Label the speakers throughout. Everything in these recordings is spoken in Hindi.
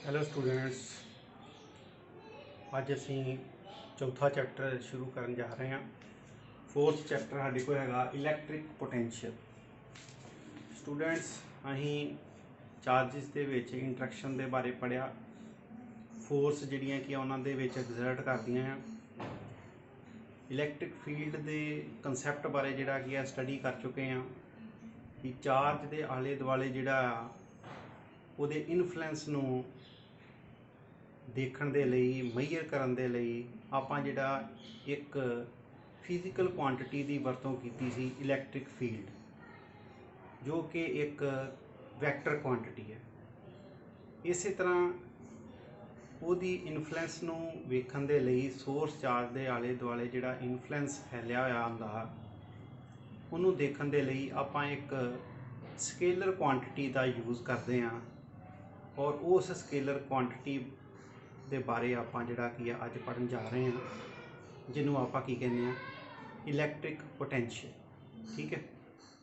Speaker 1: हेलो स्टूडेंट्स, अज असी चौथा चैप्टर शुरू करन जा रहे हैं। फोर्थ चैप्टर साढ़े को हैगा इलैक्ट्रिक पोटेंशियल। स्टूडेंट्स अहीं चार्जिस दे विच इंट्रैक्शन दे बारे पढ़िया, फोर्स जिहड़ियां कि उन्हां दे विच एग्जर्ट करदियां हैं। इलैक्ट्रिक फील्ड दे कंसैप्ट बारे जिहड़ा कि स्टडी कर चुके हैं कि चार्ज दे आले दुआले जिहड़ा ਉਹਦੇ ਇਨਫਲੂਐਂਸ ਨੂੰ देखने के लिए मेजर करने के लिए आपां जिहड़ा एक फिजिकल क्वांटिटी की वरतों की सी इलैक्ट्रिक फील्ड, जो कि एक वैक्टर क्वांटिटी है। इस तरह उसकी इनफ्लुएंस नूं वेखण दे लई सोर्स चार्ज के आले दुआले जिहड़ा इनफ्लुएंस फैलिया होया हुंदा उहनूं देखण दे लई आपां एक स्केलर क्वांटिटी का यूज़ करते हैं और उस स्केलर क्वांटिटी दे बारे आपां जिहड़ा कि अज पढ़न जा रहे हैं, जिन्हों आपां की कहने हैं इलैक्ट्रिक पोटेंशियल। ठीक है,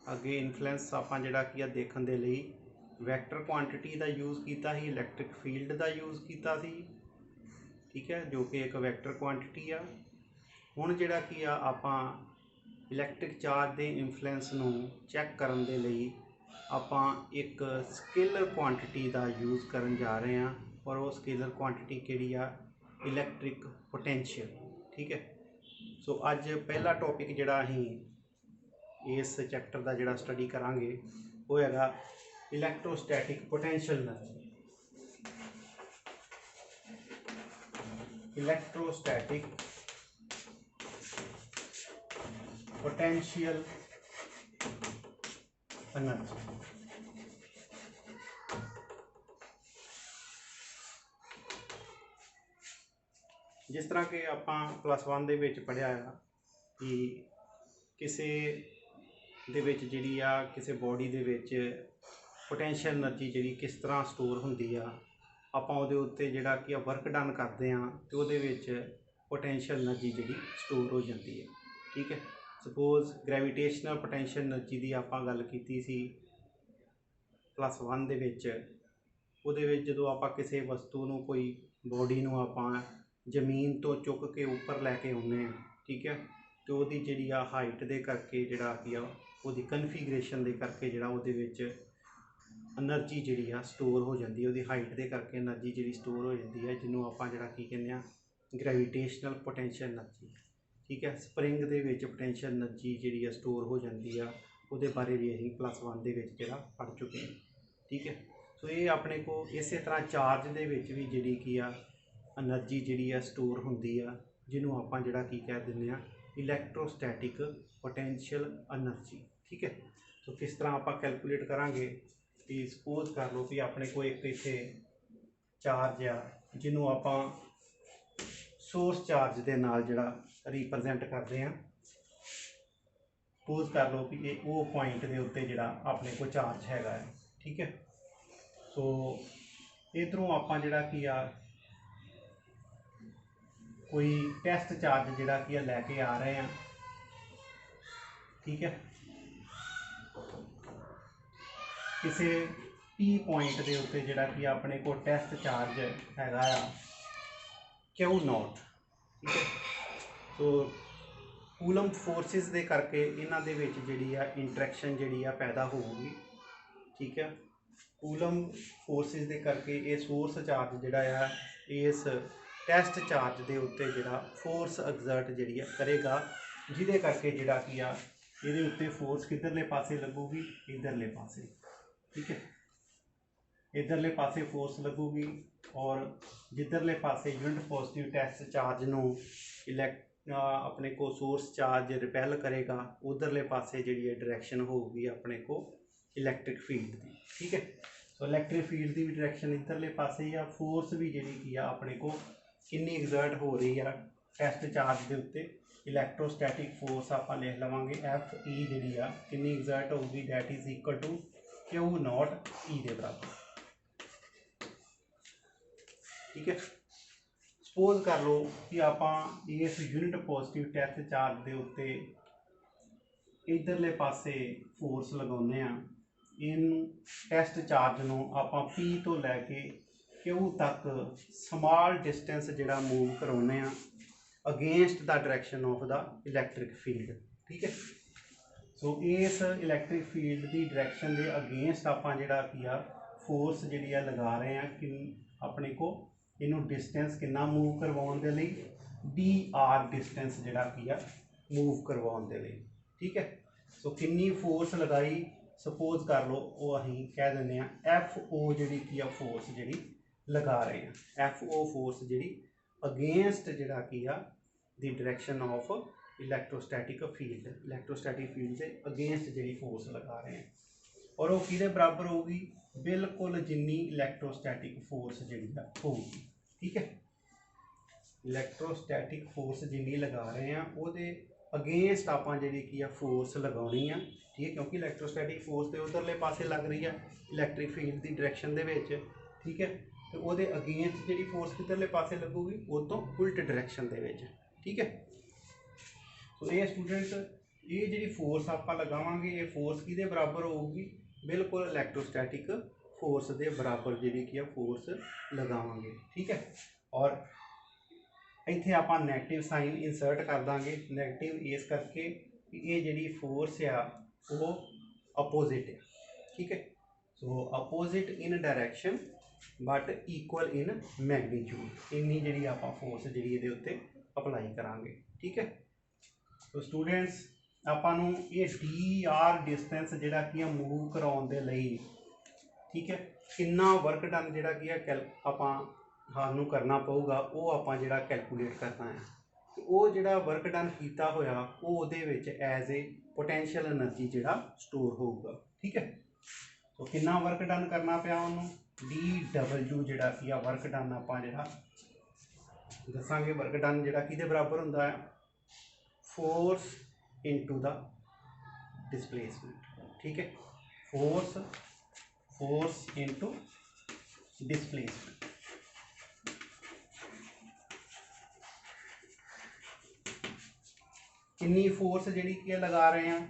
Speaker 1: अगे इनफ्लुएंस आपां जिहड़ा कि देखण दे लई वैक्टर क्वांटिटी का यूज़ किया ही, इलैक्ट्रिक फील्ड का यूज़ किया सी। ठीक है, जो कि एक वैक्टर क्वांटिटी आ। हुण जिहड़ा कि आपां इलैक्ट्रिक चार्ज के इनफ्लुएंस नूं चैक करन दे लई आपां एक स्केलर क्वांटिटी का यूज़ करन जा रहे हैं और वो स्केलर क्वांटिटी किहड़ी आ, इलैक्ट्रिक पोटेंशियल। ठीक है, सो अज पहला टॉपिक जिहड़ा असीं इस चैप्टर का जिहड़ा स्टडी करांगे वो हैगा electrostatic potential energy. Electrostatic potential energy. जिस तरह के आपां प्लस वन दे विच पढ़िया है कि किसी दे विच जिहड़ी आ किसी बॉडी दे विच पोटेंशियल एनर्जी जिहड़ी किस तरह स्टोर हुंदी आ, आपां उहदे उत्ते जिहड़ा कि वर्क डन करते हैं तो उहदे विच पोटेंशियल एनर्जी जिहड़ी स्टोर हो जाती है। ठीक है, सपोज ग्रैविटेशनल पोटेंशियल एनर्जी की आपां गल कीती सी प्लस वन दे विच। उहदे विच जदों आपां किसी वस्तु नूं कोई बॉडी नूं आपां जमीन तो चुक के उपर लैके आने हैं, ठीक है, तो वही जी हाइट के करके जोड़ा कि वो कन्फिगरेशन के करके जोड़ा वो एनर्जी जी स्टोर हो जाती है, वो हाइट के करके एनर्जी जी स्टोर हो जाती है, जिन्हों आप जोड़ा कि कहने ग्रैविटेशनल पोटेंशियल एनर्जी। ठीक है, स्प्रिंग के पोटेंशियल एनर्जी जी स्टोर हो जाती है, वो बारे भी अं प्लस वन के पढ़ चुके हैं। ठीक है, सो ये अपने को इस तरह चार्ज के भी जी की एनर्जी जी स्टोर होंगी आ, जिन्हों आप जोड़ा की कह दें इलैक्ट्रोस्टैटिक पोटेंशियल एनर्जी। ठीक है, तो किस तरह आप कैलकुलेट करांगे कि सपोज कर लो कि अपने को एक इत्थे चार्ज आ जिन्हों आप सोर्स चार्ज के नाल जिहड़ा रिप्रजेंट करते हैं। सपोज कर लो कि ये वो पॉइंट के उत्ते जिहड़ा अपने को चार्ज हैगा है। ठीक है, सो इधरों आप जिहड़ा कि कोई टेस्ट चार्ज जिहड़ा कि लैके आ रहे हैं। ठीक है, किसी पी पॉइंट के उत्ते जिहड़ा कि अपने को टेस्ट चार्ज हैगा क्यू नॉट। ठीक है, तो कूलम फोर्सिस के करके इन्हां दे विच जिहड़ी इंट्रैक्शन जिहड़ी पैदा होगी। ठीक है, कूलम फोर्सिस के करके ये सोर्स चार्ज जिहड़ा इस टेस्ट चार्ज के उत्ते जिहड़ा फोर्स एग्जर्ट जिहड़ी करेगा, जिहदे करके जिहड़ा कि इहदे उत्ते फोर्स किधरले पासे लगूगी, इधरले पासे। ठीक है, इधरले पासे फोर्स लगूगी और जिधरले पासे यूनिट पॉजिटिव टेस्ट चार्ज नूं अपने को सोर्स चार्ज रिपैल करेगा, उधरले पासे जी डायरैक्शन होगी अपने को इलैक्ट्रिक फील्ड की। ठीक है, तो इलैक्ट्रिक फील्ड की भी डायरैक्शन इधरले पासे ही आ। फोर्स भी जी अपने को कितनी एग्जर्ट हो रही है टेस्ट चार्ज के उत्ते, इलैक्ट्रोस्टैटिक फोर्स आप लिख लवेंगे एफ ई जी कितनी एग्जर्ट होगी, that is equal to q naught E के बराबर। ठीक है, सपोज कर लो कि आप इस यूनिट पॉजिटिव टेस्ट चार्ज के उत्ते इधरले पासे फोर्स लगाने इन टेस्ट चार्ज नूं आप पी तो लैके क्यू तक स्मॉल डिस्टेंस जिहड़ा मूव करवाने against the direction of the electric field. ठीक है, सो इस इलैक्ट्रिक फील्ड की डायरैक्शन के अगेंस्ट आपां जिहड़ा की आ फोर्स जिहड़ी आ लगा रहे हैं कि अपने को इनू डिस्टेंस कितना मूव करवाउण दे लई डी आर डिस्टेंस जिहड़ा की आ मूव करवाउण दे लई। ठीक है, सो किन्नी फोर्स लगाई सपोज कर लो वो असीं कह दिंदे एफ ओ जिहड़ी की आ फोर्स जिहड़ी लगा रहे हैं एफ ओ फोर्स जिहड़ी अगेंस्ट जिहड़ा की आ दी डायरैक्शन ऑफ इलैक्ट्रोस्टैटिक फील्ड से अगेंस्ट जिहड़ी फोर्स लगा रहे हैं और वो किहदे बराबर होगी बिल्कुल जिन्नी इलैक्ट्रोस्टैटिक फोर्स जिहड़ी होगी। ठीक है, इलैक्ट्रोस्टैटिक फोर्स जिन्नी लगा रहे हैं वो अगेंस्ट आपां जिहड़ी की आ फोर्स लगाउणी आ। ठीक है, क्योंकि इलैक्ट्रोस्टैटिक फोर्स तो उधरले पासे लग रही है इलैक्ट्रिक फील्ड की डायरैक्शन दे विच। ठीक है, तो वो अगेंस्ट जिहड़ी फोर्स किधरले पासे लगूगी वो तो उल्ट डायरैक्शन दे विच। ठीक है, तो ये स्टूडेंट्स ये जिहड़ी फोर्स आपां लगावांगे ये फोर्स किहदे बराबर होगी बिल्कुल इलैक्ट्रोस्टैटिक फोर्स के बराबर जिहड़ी की फोर्स लगावांगे। ठीक है, और इत्थे आपां नैगेटिव साइन इंसर्ट कर देंगे नैगेटिव इस करके कि ये जिहड़ी फोर्स आ वो अपोजिट है। ठीक है, सो opposite in direction but equal in magnitude इन्नी जिहड़ी आपां फोर्स जिहड़ी इहदे उत्ते अप्लाई करांगे। ठीक है, तो स्टूडेंट्स आपां नूं ये डी आर डिस्टेंस जिहड़ा की मूव कराउण दे लई ठीक है कितना वर्क डन जिहड़ा की आपां सानूं करना पऊगा वो आपां जिहड़ा कैलकुलेट करना है। तो वो जिहड़ा वर्क डन कीता होया वो उहदे विच एज ए पोटैंशियल एनर्जी जिहड़ा स्टोर होऊगा। ठीक है, तो कितना वर्क डन करना पिया उन्होंने डी डबल्यू जिहड़ा की वर्क डन आपां जिहड़ा दसांगे वर्क डन जिहड़ा किहदे बराबर हुंदा है फोर्स इनटू द डिस्प्लेसमेंट। ठीक है, फोर्स इनटू डिस्प्लेसमेंट। कितनी फोर्स जिहड़ी की लगा रहे हैं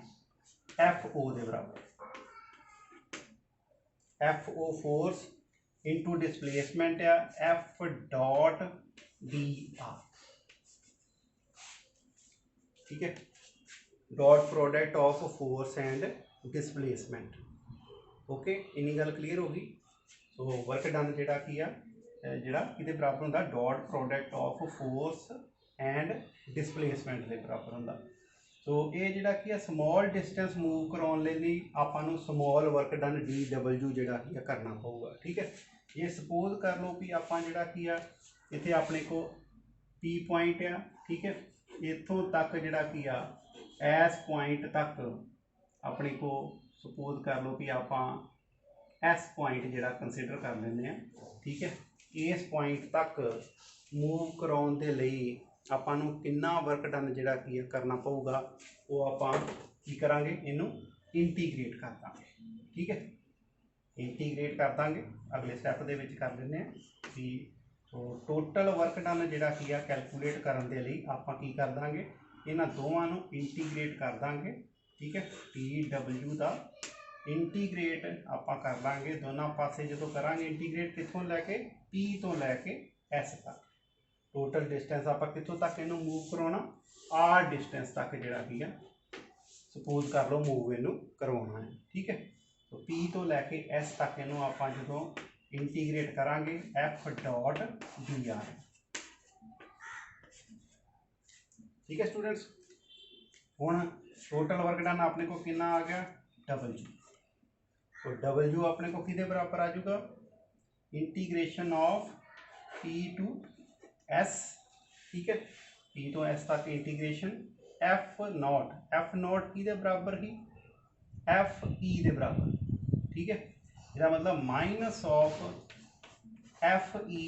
Speaker 1: एफ ओ के बराबर F O force into displacement है एफ डॉट डी आर। ठीक है, dot product of force and displacement. Okay, इन्नी गल क्लीयर होगी। सो वर्क डन जिहड़ा की जिहड़ा किहदे बराबर हुंदा dot product of force and displacement के बराबर हुंदा। सो ये जिहड़ा की स्मॉल डिस्टेंस मूव कराउण लई आपां नूं small work done D W जिहड़ा की करना पऊगा। ठीक है, ये सपोज कर लो कि आपां जिहड़ा की इत्थे अपने को पी पॉइंट आ। ठीक है, इत्थों तक जिहड़ा की एस पॉइंट तक अपने को सपोज कर लो कि आपां एस पॉइंट जिहड़ा कंसीडर कर लेंगे। ठीक है, इस पॉइंट तक मूव कराउण दे लई आपां नूं कितना वर्क डन जिहड़ा की करना पऊगा वो आपां की करांगे इनू इंटीग्रेट कर दांगे। ठीक है, इंटीग्रेट कर दांगे अगले स्टैप दे विच कर लैंदे कि तो टोटल वर्क डन जिहड़ा की कैलकुलेट करन दे लई आपां की कर दांगे इन्हां दोवां नूं इंटीग्रेट कर दांगे। ठीक है, टी डबल्यू का इंटीग्रेट आपां कर लांगे दोनों पासे जो करांगे इंटीग्रेट कित्थों लैके पी तो लैके एस तक टोटल डिस्टेंस आपां कित्थों तक इनू मूव करवाना आर डिस्टेंस तक जिहड़ा की सपोज कर लो मूव इनू करवाना है। ठीक है, तो पी तो लैके एस तक इनू आपां जो इंटीग्रेट करांगे एफ डॉट डी आर। ठीक है स्टूडेंट्स, हुण टोटल वर्क डन अपने को कितना आ गया डबल्यू। तो डबल्यू अपने को किहदे बराबर आ जाऊगा integration of P to S. ठीक है, पी तो एस तक इंटीग्रेशन एफ नॉट किहदे बराबर ही एफ ई दे बराबर। ठीक है, इसका मतलब minus of F E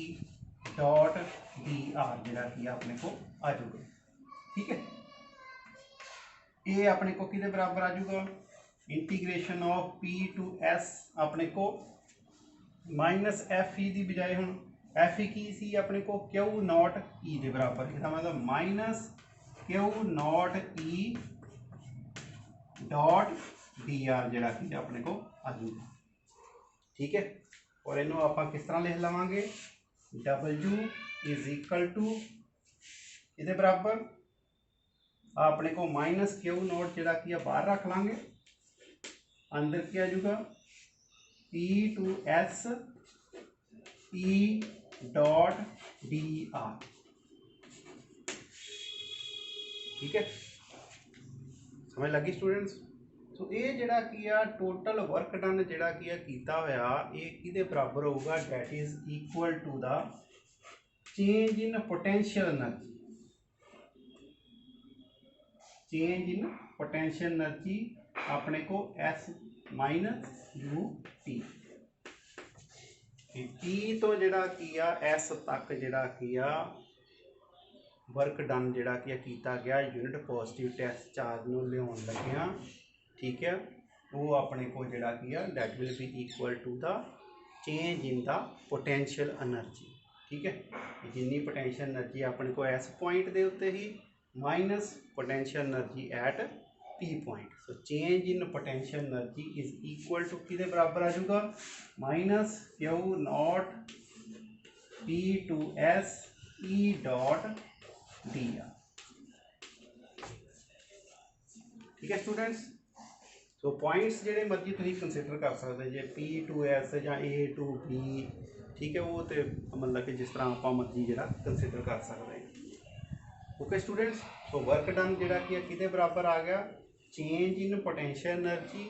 Speaker 1: dot D are जिहड़ा कि अपने को आ जाऊगा। ठीक है, ये अपने को किहदे बराबर आ जाऊगा integration of P to S अपने को माइनस एफ ई की बजाय हम एफ ई की सी अपने को क्यू नॉट ई के बराबर। इसका मतलब minus Q naught E dot D are जरा कि अपने को आ जाऊगा। ठीक है, और इनू आप किस तरह लिख लवांगे, W इज इक्वल टू ये बराबर अपने को माइनस क्यू नोट जिहड़ा की बाहर रख लांगे, अंदर क्या आ जाऊगा P2S E डॉट DR। ठीक है, समझ लगी स्टूडेंट्स। सो ये जिहड़ा की टोटल वर्क डन जिहड़ा की कीता होया ये किहदे बराबर होगा, that is equal to the change in potential energy, change in potential energy अपने को S माइनस UT। P तो जिहड़ा की S तक जिहड़ा की वर्क डन जिहड़ा की कीता गया यूनिट पॉजिटिव टेस्ट चार्ज नूं लियाउण लग्गिया, ठीक है, वो अपने को जिहड़ा की that will be equal to the change in the potential energy. ठीक है, जिन्नी पोटेंशियल एनर्जी अपने को S पॉइंट के उत्ते ही minus potential energy at P point. So change in potential energy is equal to किहदे बराबर आ जाऊगा, minus Q not P2S E dot DR। ठीक है स्टूडेंट्स, सो पॉइंट्स जिहड़े मर्जी तुसीं कंसीडर कर सकते जे P2S या A2B, ठीक है, वो तो मतलब कि जिस तरह आप मर्जी जिहड़ा कंसीडर कर सकते हैं। Okay students, so work done जिहड़ा कि किहदे बराबर आ गया, change in potential energy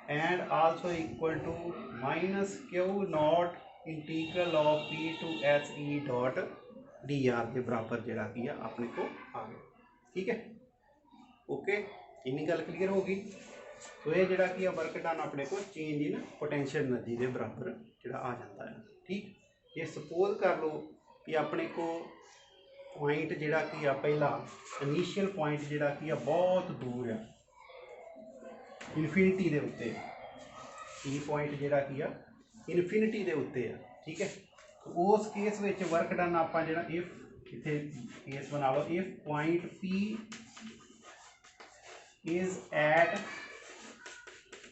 Speaker 1: and also equal to minus Q not integral of P2S E dot DR के बराबर जिहड़ा कि अपने को आ गया। ठीक है, ओके, इन्नी गल क्लीयर होगी। तो ये जिहड़ा कि वर्क डन अपने को चेंज इन पोटेंशियल एनर्जी के बराबर जिहड़ा आ जाता है। ठीक, ये सपोज कर लो कि अपने को पॉइंट जिहड़ा कि पहला इनिशियल पॉइंट जिहड़ा कि बहुत दूर है इनफिनिटी के उत्ते, ई पॉइंट जिहड़ा कि इनफिनिटी के उत्ते है। ठीक है, तो उस केस में वर्क डन आप जिहड़ा इफ इत्थे केस बना लो, if point P is at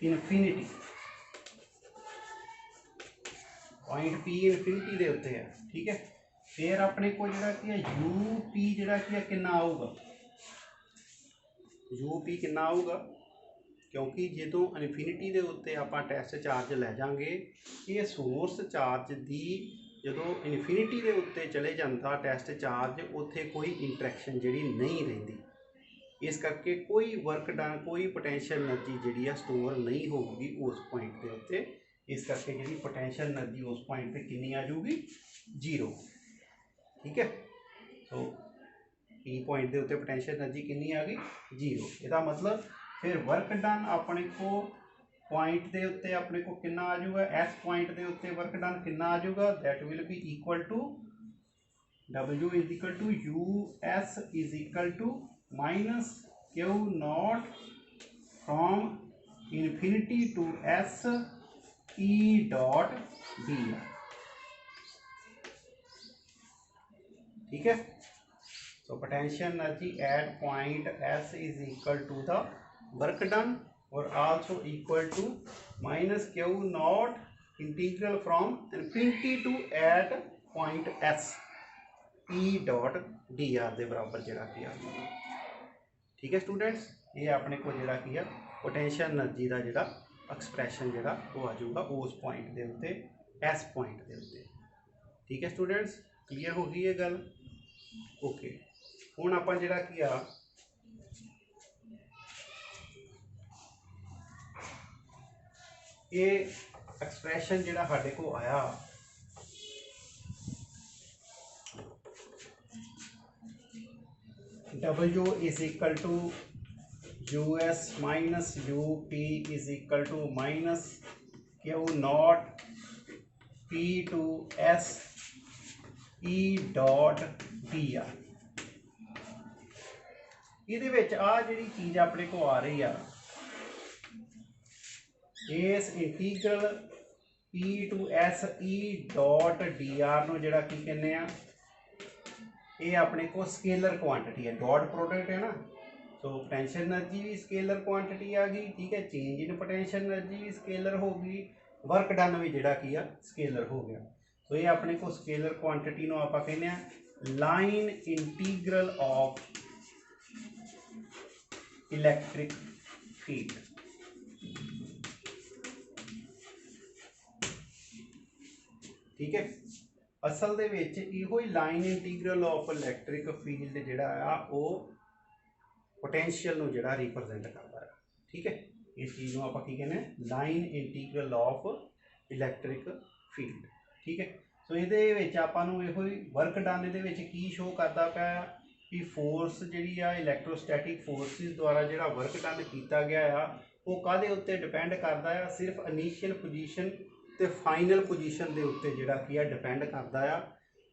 Speaker 1: infinity, point P infinity के उत्ते है। ठीक है, फिर अपने को जिहड़ा कि UP जिहड़ा कि कितना आऊगा, UP कितना आऊगा, क्योंकि जो इनफिनिटी के उत्ते आप टैस्ट चार्ज लै जाएंगे, ये सोर्स चार्ज की जो इनफिनिटी के उत्ते चले जाता टैस्ट चार्ज, उत्थे कोई इंटरैक्शन जी नहीं रही, इस करके कोई वर्क डन कोई पोटेंशियल एनर्जी जी स्टोर नहीं होगी उस पॉइंट के उत्ते। इस करके जी पोटेंशियल एनर्जी उस पॉइंट पर कितनी आ जाऊगी, 0। ठीक है, तो P पॉइंट के उत्ते पोटेंशियल एनर्जी कितनी आ गई, 0। इसका मतलब फिर वर्क डन अपने को पॉइंट के उत्ते अपने को कितना आ जाऊगा, S पॉइंट के उत्ते वर्क डन कितना आ जाऊगा, that will be equal to W is equal to US is equal to minus Q naught from infinity to S E dot DR। ठीक है, so potential energy at point S is equal to the work done or also equal to minus Q naught integral from infinity to at point S E dot DR के बराबर जिहड़ा कि आ गया। ठीक है स्टूडेंट्स, ये अपने को जिहड़ा कि पोटेंशियल एनर्जी का जिहड़ा एक्सप्रैशन जिहड़ा वो आ जाऊगा उस पॉइंट के उत्ते, S पॉइंट के उत्ते। ठीक है स्टूडेंट्स, क्लीयर हो गई ये गल। ओके, हुण आपां जिहड़ा कि ये एक्सप्रैशन जिहड़ा साडे को आया, W is equal to US minus UP is equal to minus Q not P2S E dot DR। ਇਹਦੇ ਵਿੱਚ ਆ ਜਿਹੜੀ ਚੀਜ਼ ਆਪਣੇ ਕੋ ਆ ਰਹੀ ਆ, ਇਸ integral P2S E dot DR ਨੂੰ ਜਿਹੜਾ ਕੀ ਕਹਿੰਦੇ ਆ, ਇਹ ਆਪਣੇ ਕੋ ਸਕੇਲਰ ਕੁਆਂਟੀਟੀ ਹੈ, डॉट प्रोडक्ट है ना। सो पोटेंशियल एनर्जी भी स्केलर क्वांटिटी आ गई। ठीक है, चेंज इन पोटेंशियल एनर्जी भी स्केलर होगी, वर्क डन भी जिहड़ा की आ स्केलर हो गया। तो ये अपने को स्केलर क्वांटिटी नूं आपां कहने आ line integral of electric field. ठीक है, असल दे विच इहो ही line integral of electric field जिहड़ा आ वो पोटेंशियल नूं जिहड़ा रिप्रजेंट करदा है। ठीक है, इस चीज़ नूं आपां की कहने line integral of electric field. ठीक है, सो इहदे विच आपां नूं इहो ही वर्क डन इहदे विच की शो करदा पिया कि फोर्स जिहड़ी आ इलैक्ट्रोस्टैटिक फोर्सिस द्वारा जिहड़ा वर्क डन कीता गया आ वो काहदे उत्ते डिपेंड करदा आ, सिर्फ इनीशियल पोजीशन ते फाइनल पोजीशन दे उत्ते जिहड़ा की आ डिपेंड करदा आ।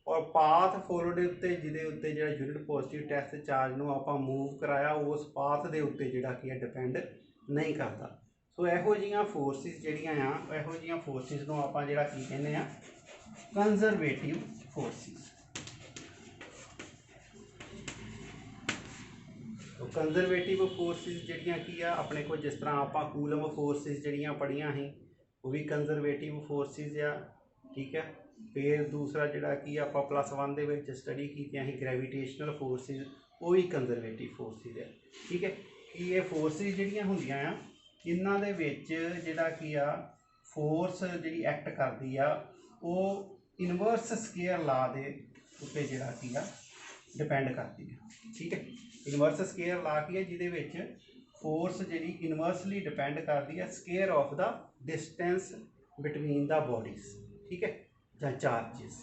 Speaker 1: और पाथ फॉलो के उत्ते जिहदे उत्ते जिहड़ा यूनिट पॉजिटिव टेस्ट चार्ज नूं आपां मूव कराया उस पाथ दे उत्ते जिहड़ा की है डिपेंड नहीं करता। सो इहो जिहियां फोर्सिस जिहड़ियां आ इहो जिहियां फोर्सिस नूं आपां जिहड़ा की कहने आ कंजरवेटिव फोर्सिस। तो कंजरवेटिव फोर्सिस जिहड़ियां की आ अपने को जिस तरह आपां कूलम फोर्सिस जिहड़ियां पढ़ियां ही वो भी कंजरवेटिव फोर्सिस आ। ठीक है, फिर दूसरा जिहड़ा कि आपां +1 दे विच स्टडी कीतियां ही ग्रेविटेशनल फोर्सिस वो भी कंजरवेटिव फोर्सिस है। ठीक है, कि ये फोर्सिस जिहड़ियां हुंदियां आ इन्हां दे विच जिहड़ा कि आ फोर्स जिहड़ी एक्ट करदी आ वो इनवर्स स्केयर ला दे उत्ते जिहड़ा कि आ डिपेंड करदी है। ठीक है, इनवर्स स्केयर ला की है जिहदे विच फोर्स जिहड़ी इनवर्सली डिपेंड करदी है square of the distance between the bodies. ठीक है, या चार्जेस।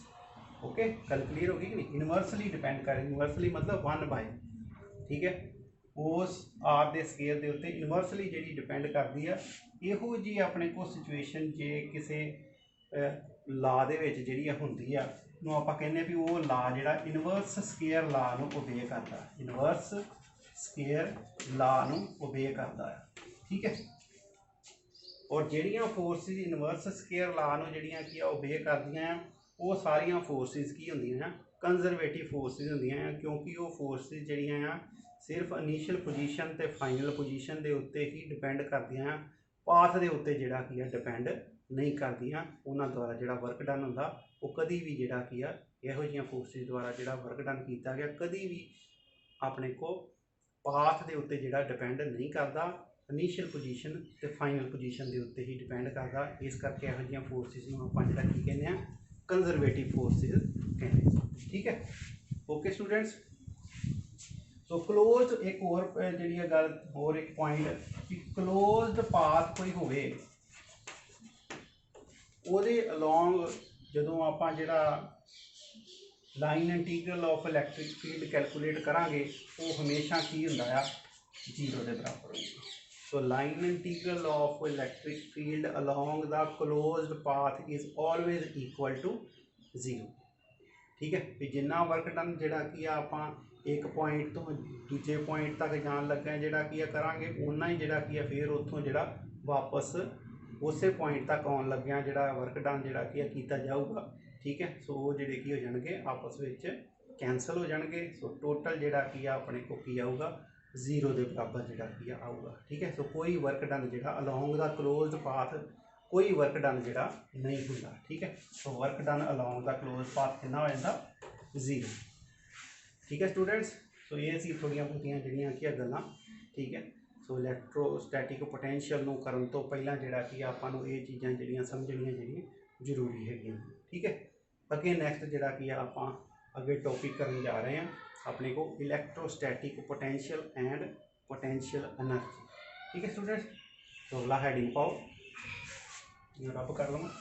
Speaker 1: ओके, गल क्लीयर होगी कि नहीं? इनवर्सली डिपेंड कर, इनवर्सली मतलब 1/। ठीक है, उस आर के स्केयर के उत्ते इनवर्सली जिहड़ी डिपेंड करदी है। इहो जी अपने को सिचुएशन जे किसी ला दे विच जिहड़ी हुंदी आ नूं आपां कहने भी वो ला जिहड़ा इनवर्स स्केयर ला नूं ओबे करदा, इनवर्स स्केयर ला नूं ओबे करदा है। ठीक है, और जिहड़ियां फोर्सिस इनवर्स स्केयर ला नूं जिहड़ियां की ओबे करदियां वो सारियां फोर्सिस की हुंदियां कंजरवेटिव फोर्सिस हुंदियां, क्योंकि वो फोर्सिस जिहड़ियां आ सिर्फ इनीशियल पोजीशन ते फाइनल पोजीशन के उत्ते ही डिपेंड करदियां, पाथ के उत्ते जिहड़ा की डिपेंड नहीं करदियां। उन्हां द्वारा जिहड़ा वर्क डन हुंदा वो कभी भी जिहड़ा की इहो जिहियां फोर्सिस द्वारा जिहड़ा वर्क डन किया गया कभी भी अपने को पाथ के उत्ते जिहड़ा डिपेंड नहीं करता, इनीशियल पोजीशन ते फाइनल पोजीशन के उत्ते ही डिपेंड करता। इस करके इहो जिहियां फोर्सिस नूं आपां जिहड़ा की कहने आ कंजरवेटिव फोर्सिस कहने। ठीक है, ओके स्टूडेंट्स। सो क्लोज एक और जी गल और एक पॉइंट कि क्लोज्ड पाथ कोई होवे ਉਹਦੇ ਅਲੋਂਗ ਜਦੋਂ ਆਪਾਂ ਜਿਹੜਾ line integral of electric field calculate ਕਰਾਂਗੇ ਉਹ ਹਮੇਸ਼ਾ ਕੀ ਹੁੰਦਾ ਆ 0 ਦੇ ਬਰਾਬਰ ਹੋਊਗਾ। So line integral of electric field along ਦਾ closed path is always equal to 0। ठीक है, भी जिन्ना वर्क डन जिहड़ा की आपां एक पॉइंट तो दूजे पॉइंट तक जान लगे जिहड़ा की करांगे उन्ना ही जिहड़ा की फिर उत्थों जिहड़ा वापस उस पॉइंट तक आउण लग्या जिहड़ा वर्क डन जिहड़ा की कीता जाऊगा। ठीक है, सो वो जिहड़े की हो जाणगे आपस विच कैंसल हो जाणगे। सो टोटल जिहड़ा की अपने को की आऊगा 0 के बराबर जिहड़ा की आऊगा। ठीक है, सो कोई वर्क डन जिहड़ा अलोंग द क्लोज्ड पाथ कोई वर्क डन जिहड़ा नहीं होंदा। ठीक है, तो work done along the close path कितना हो जाता 0। ठीक है स्टूडेंट्स, सो ये सी थोड़ियां बहुतियां जिहड़ियां कि गल्लां। ठीक है, सो इलैक्ट्रोस्टैटिक पोटेंशियल नूं करन तो पहलां जिहड़ा कि आपां नूं ये चीज़ां जिहड़ियां समझणियां जिहड़ियां जरूरी हैगियां। ठीक है, अगे नैक्सट जिहड़ा कि आपां अगे टॉपिक करन जा रहे हैं अपने को इलैक्ट्रोस्टैटिक पोटेंशियल एंड पोटेंशियल एनर्जी। ठीक है स्टूडेंट्स, तो अगला हैडिंग पाओ रब कर लूँगा।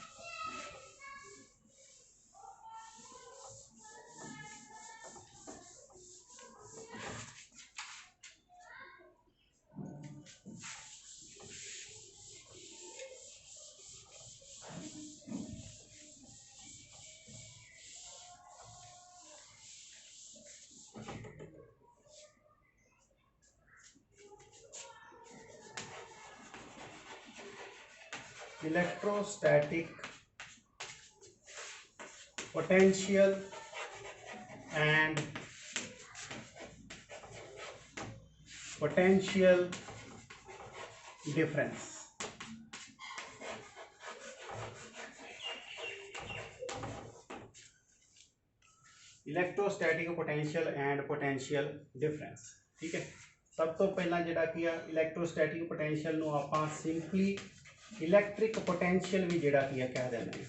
Speaker 1: Electrostatic potential and potential difference। Electrostatic potential and potential difference. ठीक है, सब तो पहला जिहड़ा की आ इलैक्ट्रोस्टैटिक पोटेंशियल नूं आपां सिंपली इलैक्ट्रिक पोटेंशियल भी जिहड़ा की कह देंगे हैं।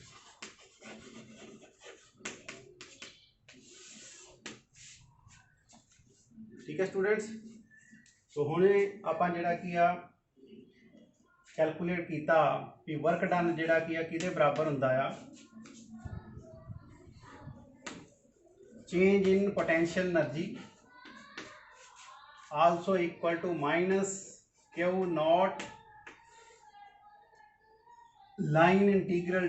Speaker 1: ठीक है स्टूडेंट्स, तो हुणे आपां जिहड़ा की आ कैलकुलेट किया कि वर्क डन जिहड़ा की किहदे बराबर हुंदा आ, change in potential energy also equal to minus Q naught line integral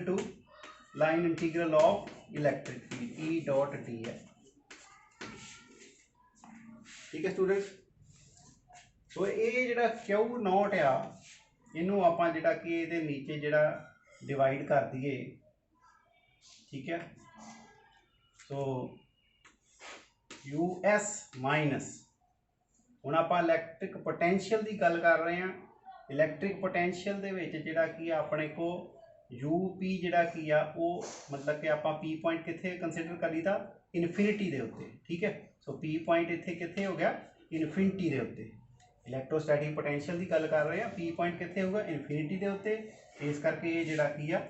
Speaker 1: of electric field E dot d है। ठीक है स्टूडेंट्स, तो ये जिहड़ा क्यू नॉट आ इनू आपां जिहड़ा कि इहदे नीचे जिहड़ा डिवाइड कर दईए। ठीक है, सो यू एस माइनस हुण आपां इलैक्ट्रिक पोटेंशियल की गल कर रहे हैं। इलैक्ट्रिक पोटेंशियल दे विच जिहड़ा कि अपने को यू पी जिहड़ा कि आ वो मतलब कि आपां पी पॉइंट कित्थे कंसीडर करी दा इनफिनिटी दे उत्ते। ठीक है, सो पी पॉइंट इत्थे कित्थे हो गया इनफिनिटी दे उत्ते। इलैक्ट्रोस्टैटिक पोटेंशियल की गल कर रहे हैं, पी पॉइंट कित्थे होगा इनफिनिटी दे उत्ते। इस करके ये जिहड़ा कि आ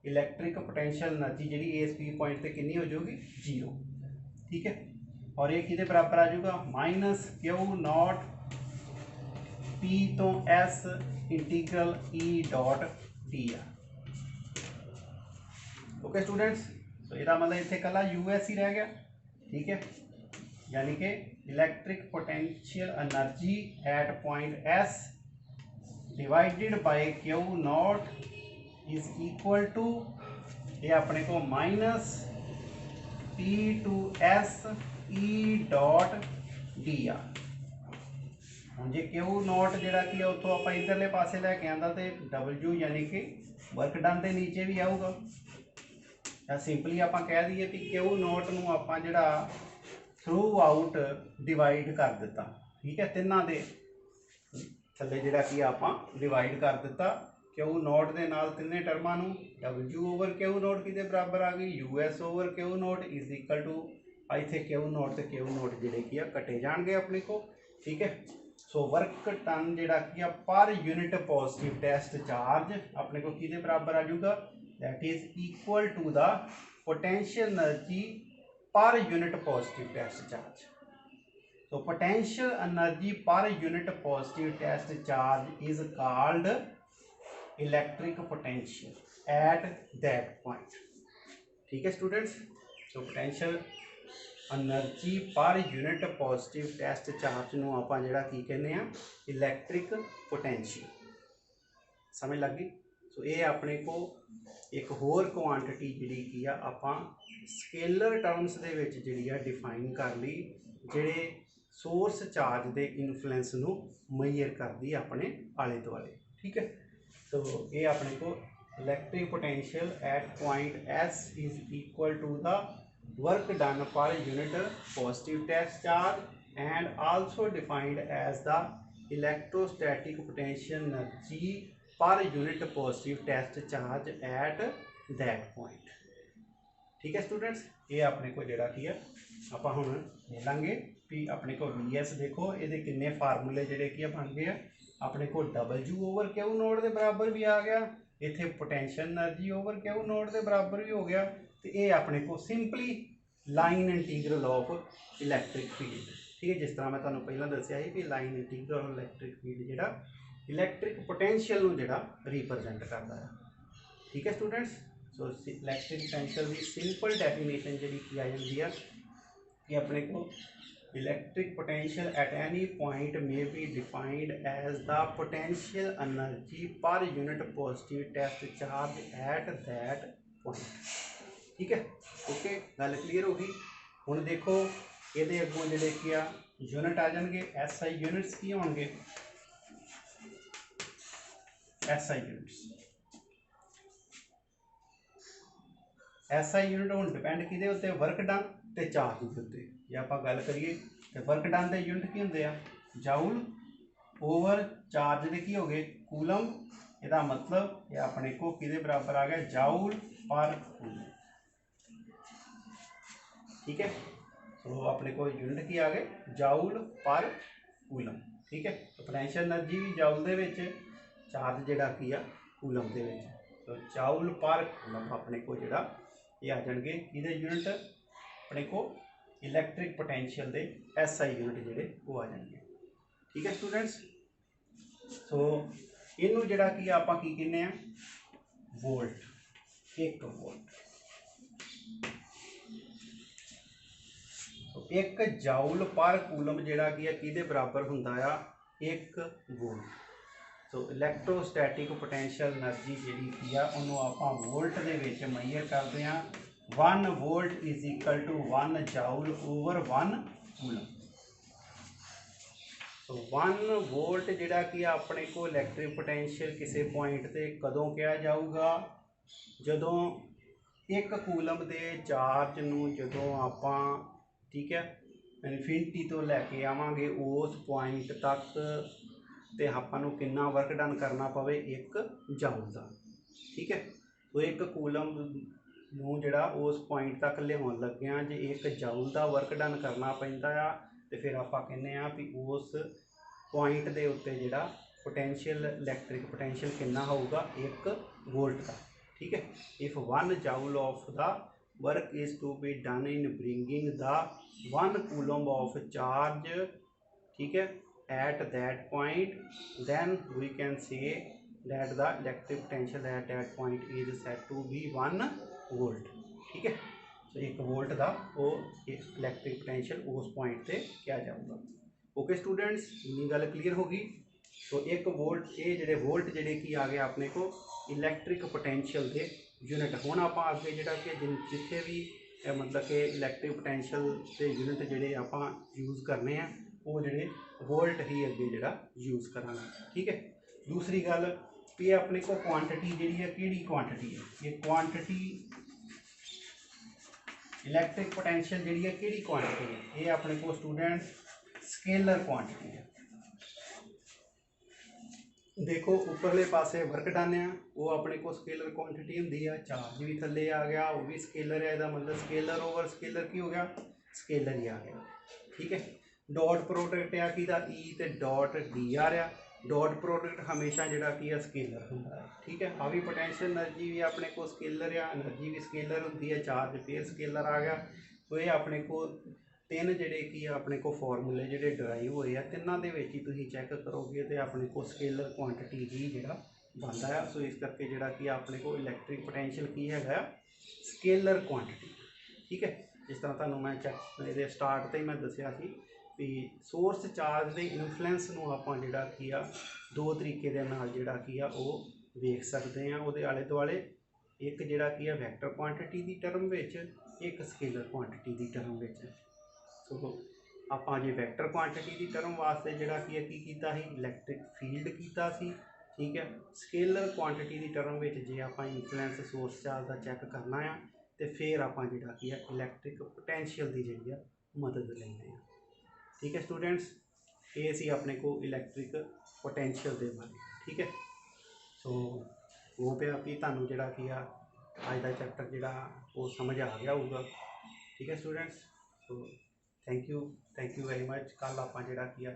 Speaker 1: इलैक्ट्रिक पोटेंशियल एनर्जी जिहड़ी इस पी पॉइंट ते कितनी हो जाएगी 0। ठीक है, और ये किहदे बराबर आ जाऊगा minus Q naught P to S integral E dot d आ। ओके स्टूडेंट्स, तो इसका मतलब इत्थे कला यू एस ही रह गया। ठीक है, यानी कि electric potential energy at point S divided by q not is equal to ये अपने को minus P to S E dot d आ। हम जो क्यू नॉट जिहड़ा कि उतों आप इधरले पासे लैके आंदा तो डबल्यू यानी कि वर्क डन के नीचे भी आऊगा, या सिंपली आप कह दीए कि क्यू नॉट नूं आपां जिहड़ा थ्रू आउट डिवाइड कर दिता। ठीक है, तिन्हां दे थल्ले जिहड़ा कि आपां डिवाइड कर दिता क्यू नॉट दे नाल तिन्ने टर्मां नूं। डबल्यू ओवर क्यू नॉट किहदे बराबर आ गई U S over Q not is equal to इत्थे क्यू नॉट ते क्यू नॉट जिहड़े कि कटे जाणगे अपने को। ठीक है, सो वर्क टन जिहड़ा कि पर यूनिट पॉजिटिव टेस्ट चार्ज अपने को किहदे बराबर आ जाऊगा that is equal to the potential energy per unit positive test charge. So potential energy per unit positive test charge is called electric potential at that point. ठीक है students, so potential energy per unit positive test charge नूं आपां जिहड़ा की कहने आ इलैक्ट्रिक पोटेंशियल। समझ लग गई? सो ये अपने को एक होर क्वांटिटी जिहड़ी की आ आपां स्केलर टर्म्स दे विच जिहड़ी आ डिफाइन कर ली, जिहड़े सोर्स चार्ज के इन्फ्लुएंस नूं मेजर करती अपने आले दुआले। ठीक है, तो ये अपने को electric potential at point S is equal to the work done per unit positive test charge and also defined as the electrostatic potential energy per unit positive test charge at that point. ठीक है स्टूडेंट्स, ये अपने को जिहड़ा की है आपां हुण मिलांगे भी अपने को वी एस देखो ये किन्ने फार्मूले जिहड़े कि बन गए अपने को डबल्यू ओवर क्यू नोट के बराबर भी आ गया, इत्थे potential energy over Q note के बराबर भी हो गया। तो ये अपने को simply line integral of electric field. ठीक है, जिस तरह मैं तुहानूं पहलां दस्सिया कि line integral of electric field जिहड़ा इलैक्ट्रिक पोटेंशियल नूं जिहड़ा रिप्रजेंट करता है। ठीक है स्टूडेंट्स, सो इलैक्ट्रिक पोटेंशियल की सिंपल डेफिनेशन जिहड़ी की आ जाती है कि अपने को electric potential at any point may be defined as the potential energy per unit positive test charge at that point. ठीक है, ओके, गल क्लीयर हो गई। हुण देखो ये अगों जिहड़े कि यूनिट आ जाएंगे एस आई यूनिट्स की होंगे S I units. S I unit हुण डिपेंड किहदे उत्ते वर्क डन ते चार्ज के उत्ते। जे आपां गल करिए तो वर्क डन के यूनिट की होंदे आ जाउल ओवर चार्ज के की हो गए कूलम। इसका मतलब ये अपने को किहदे बराबर आ गया जाउल पर कूलम। ठीक है। सो अपने को यूनिट की आ गए जाउल पर कूलम, ठीक है। तो पोटेंशियल एनर्जी भी जाउल दे विच, चार्ज जिहड़ा की आ कूलम दे विच। तो जाउल पर कूलम अपने को जिहड़ा ये आ जाएंगे किहदे यूनिट, अपने को इलैक्ट्रिक पोटेंशियल दे SI यूनिट जिहड़े वो आ जाएंगे, ठीक है स्टूडेंट्स। सो इनू जिहड़ा की आपां की कहने आ वोल्ट, 1 वोल्ट। तो 1 जाउल पर कूलम जिहड़ा की किहदे बराबर हुंदा आ, 1 वोल्ट। सो इलैक्ट्रोस्टैटिक पोटेंशियल एनर्जी जिहड़ी की आ उहनूं आपां वोल्ट दे विच मेजर करदे आ। 1 volt is equal to 1 joule over 1 coulomb. तो 1 वोल्ट जिहड़ा कि अपने को इलैक्ट्रिक पोटेंशियल किसी पॉइंट ते कदों कहा जाऊगा, जदों 1 कूलम दे चार्ज नूं जदों आपां, ठीक है, इनफिनिटी तो लैके आवांगे उस पॉइंट तक ते आपां नूं कितना वर्क डन करना पवे, 1 जाउल दा, ठीक है। तो 1 कूलम नूं जिहड़ा उस पॉइंट तक लियाउण लग्गिआं जे 1 जाउल दा वर्क डन करना पैंदा आ, तो फिर आपां कहने आ भी उस पॉइंट के उत्ते जिहड़ा पोटेंशियल इलैक्ट्रिक पोटेंशियल कितना होगा, 1 वोल्ट का, ठीक है। If 1 joule of the work is to be done in bringing the 1 coulomb of charge, ठीक है, at that point, then we can say that the electric potential at that point is said to be 1 volt, ठीक है। तो 1 वोल्ट का वो इलैक्ट्रिक पोटेंशियल उस पॉइंट से क्या जाऊगा। ओके स्टूडेंट्स, इन्नी गल क्लीयर होगी। तो 1 वोल्ट ये जोड़े वोल्ट जोड़े की आ गया अपने को इलैक्ट्रिक पोटेंशियल के यूनिट। हुण आपां अगे जिहड़ा कि जिथे भी मतलब कि इलैक्ट्रिक पोटेंशियल के यूनिट जोड़े आपां यूज़ करने हैं वो जोड़े वोल्ट ही अगे जिहड़ा यूज़ करांगे, ठीक है। दूसरी गल ये अपने को क्वांटिटी जिहड़ी है किहड़ी क्वांटिटी है, ये क्वांटिटी इलैक्ट्रिक पोटेंशियल जिहड़ी है किहड़ी क्वांटिटी है, ये अपने को स्टूडेंट्स स्केलर क्वांटिटी है। देखो उपरले पासे वर्क डन है वो अपने को स्केलर क्वांटिटी होंगी है, चार्ज भी थले आ गया वो भी स्केलर है, इसका मतलब स्केलर ओवर स्केलर की हो गया, स्केलर ही आ गया, ठीक है। डॉट प्रोडक्ट आ कि ई ते डॉट डी आ रहा, डॉट प्रोडक्ट हमेशा जिहड़ा की है स्केलर होंदा है, ठीक है। आ भी पोटेंशियल एनर्जी भी अपने को स्केलर आ, एनर्जी भी स्केलर होंदी है, चार्ज फिर स्केलर आ गया। तो ये अपने को 3 जिहड़े की अपने को फॉर्मूले जिहड़े डराइव होए आ, तिन्नां दे विच ही तुसीं चैक करोगे तो अपने को स्केलर क्वांटिटी ही जिहड़ा बनता है। सो इस करके जिहड़ा कि अपने को इलैक्ट्रिक पोटेंशियल की हैगा स्केलर क्वांटिटी, ठीक है। जिस तरह तुहानूं मैं चैक स्टार्ट ते ही मैं दस्सिया सी भी सोर्स चार्ज के इन्फ्लुएंस नूं आपां जिहड़ा की आ 2 तरीके दे नाल जिहड़ा की आ वो वेख सकते हैं। उहदे आले दुआले एक जिहड़ा की आ वैक्टर क्वांटिटी की टर्म विच, एक स्केलर क्वांटिटी की टर्म विच। सो आपां जे वैक्टर क्वांटिटी की टर्म वास्ते जिहड़ा की कीता सी इलैक्ट्रिक फील्ड कीता सी, ठीक है। स्केलर क्वांटिटी की टर्म विच जे आपां इन्फ्लुएंस सोर्स चार्ज का चैक करना है तो फिर आपां जिहड़ा की इलैक्ट्रिक पोटेंशियल की जिहड़ी आ मदद लैंदे आ, ठीक है स्टूडेंट्स। ये सी अपने को इलैक्ट्रिक पोटेंशियल के बारे, ठीक है। सो वो पे भी तुहानूं जिहड़ा की अज का चैप्टर जिहड़ा वो समझ आ गया होगा, ठीक है students. So thank you very much. कल आपां जिहड़ा की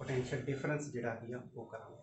Speaker 1: पोटेंशियल डिफरेंस जिहड़ा की वो करांगे।